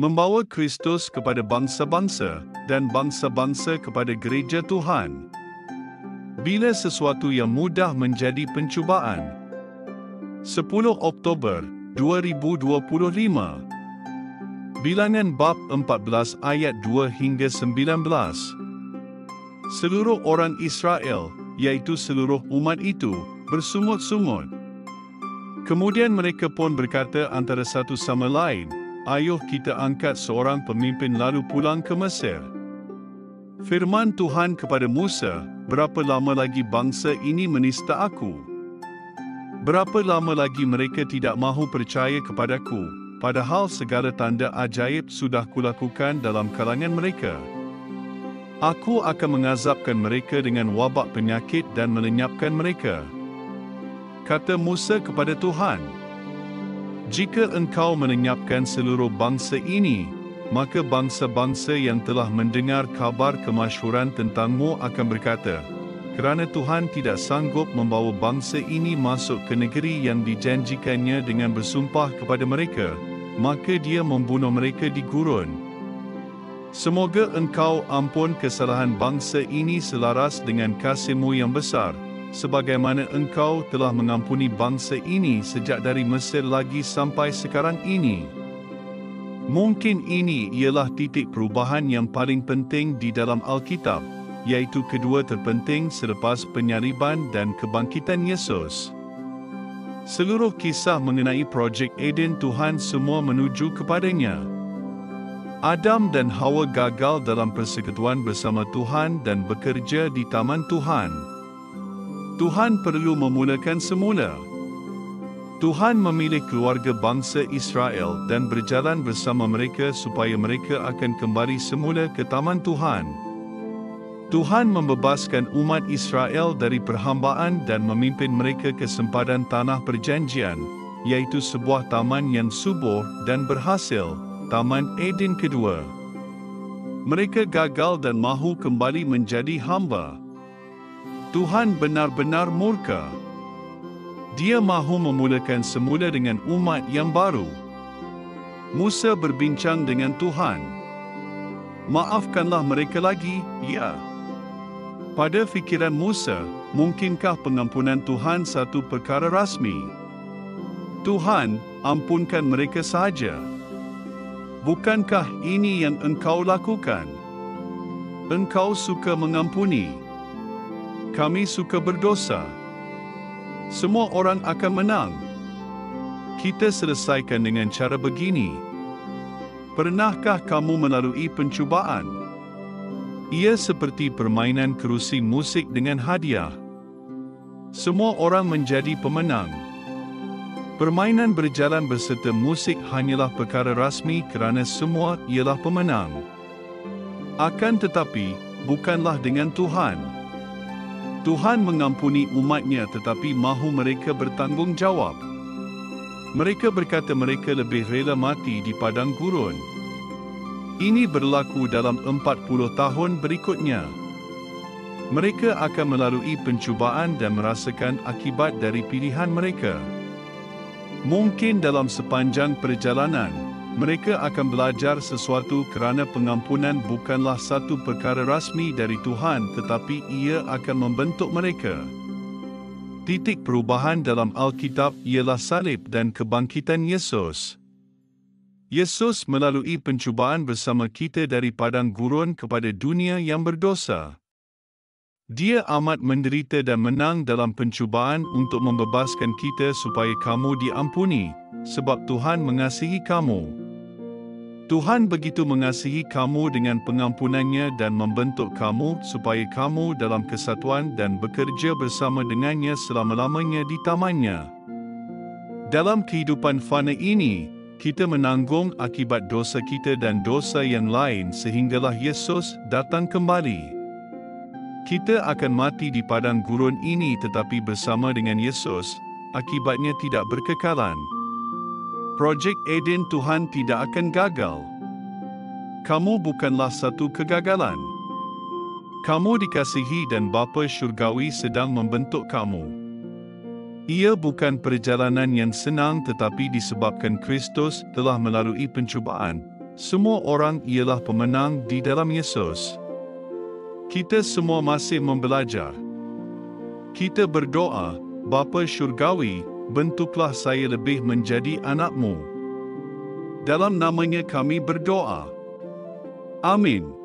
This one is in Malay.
membawa Kristus kepada bangsa-bangsa dan bangsa-bangsa kepada gereja Tuhan. Bila sesuatu yang mudah menjadi pencubaan. 10 Oktober 2025. Bilangan bab 14 ayat 2 hingga 19. Seluruh orang Israel, iaitu seluruh umat itu, bersungut-sungut. Kemudian mereka pun berkata antara satu sama lain, "Ayuh kita angkat seorang pemimpin lalu pulang ke Mesir." Firman Tuhan kepada Musa, "Berapa lama lagi bangsa ini menista aku? Berapa lama lagi mereka tidak mahu percaya kepadaku, padahal segala tanda ajaib sudah kulakukan dalam kalangan mereka? Aku akan mengazabkan mereka dengan wabak penyakit dan melenyapkan mereka." Kata Musa kepada Tuhan, "Jika engkau melenyapkan seluruh bangsa ini, maka bangsa-bangsa yang telah mendengar kabar kemasyhuran tentangmu akan berkata, kerana Tuhan tidak sanggup membawa bangsa ini masuk ke negeri yang dijanjikannya dengan bersumpah kepada mereka, maka dia membunuh mereka di gurun. Semoga engkau ampun kesalahan bangsa ini selaras dengan kasih-Mu yang besar, sebagaimana engkau telah mengampuni bangsa ini sejak dari Mesir lagi sampai sekarang ini." Mungkin ini ialah titik perubahan yang paling penting di dalam Alkitab, iaitu kedua terpenting selepas penyaliban dan kebangkitan Yesus. Seluruh kisah mengenai projek Eden Tuhan semua menuju kepadanya. Adam dan Hawa gagal dalam persekutuan bersama Tuhan dan bekerja di taman Tuhan. Tuhan perlu memulakan semula. Tuhan memilih keluarga bangsa Israel dan berjalan bersama mereka supaya mereka akan kembali semula ke taman Tuhan. Tuhan membebaskan umat Israel dari perhambaan dan memimpin mereka ke sempadan tanah perjanjian, iaitu sebuah taman yang subur dan berhasil, Taman Eden kedua. Mereka gagal dan mahu kembali menjadi hamba. Tuhan benar-benar murka. Dia mahu memulakan semula dengan umat yang baru. Musa berbincang dengan Tuhan. "Maafkanlah mereka lagi, ya." Pada fikiran Musa, mungkinkah pengampunan Tuhan satu perkara rasmi? "Tuhan, ampunkan mereka sahaja. Bukankah ini yang engkau lakukan? Engkau suka mengampuni. Kami suka berdosa. Semua orang akan menang. Kita selesaikan dengan cara begini. Pernahkah kamu melalui pencubaan? Ia seperti permainan kerusi musik dengan hadiah. Semua orang menjadi pemenang. Permainan berjalan berserta musik hanyalah perkara rasmi kerana semua ialah pemenang. Akan tetapi, bukanlah dengan Tuhan. Tuhan mengampuni umatnya tetapi mahu mereka bertanggungjawab. Mereka berkata mereka lebih rela mati di padang gurun. Ini berlaku dalam 40 tahun berikutnya. Mereka akan melalui pencubaan dan merasakan akibat dari pilihan mereka. Mungkin dalam sepanjang perjalanan, mereka akan belajar sesuatu kerana pengampunan bukanlah satu perkara rasmi dari Tuhan tetapi ia akan membentuk mereka. Titik perubahan dalam Alkitab ialah salib dan kebangkitan Yesus. Yesus melalui pencubaan bersama kita dari padang gurun kepada dunia yang berdosa. Dia amat menderita dan menang dalam pencubaan untuk membebaskan kita supaya kamu diampuni, sebab Tuhan mengasihi kamu. Tuhan begitu mengasihi kamu dengan pengampunannya dan membentuk kamu supaya kamu dalam kesatuan dan bekerja bersama dengannya selama-lamanya di tamannya. Dalam kehidupan fana ini, kita menanggung akibat dosa kita dan dosa yang lain sehinggalah Yesus datang kembali. Kita akan mati di padang gurun ini tetapi bersama dengan Yesus, akibatnya tidak berkekalan. Projek Eden Tuhan tidak akan gagal. Kamu bukanlah satu kegagalan. Kamu dikasihi dan Bapa Syurgawi sedang membentuk kamu. Ia bukan perjalanan yang senang tetapi disebabkan Kristus telah melalui pencubaan, Semua orang ialah pemenang di dalam Yesus. Kita semua masih membelajar. Kita berdoa, Bapa Syurgawi, bentuklah saya lebih menjadi anak-Mu. Dalam namanya kami berdoa. Amin.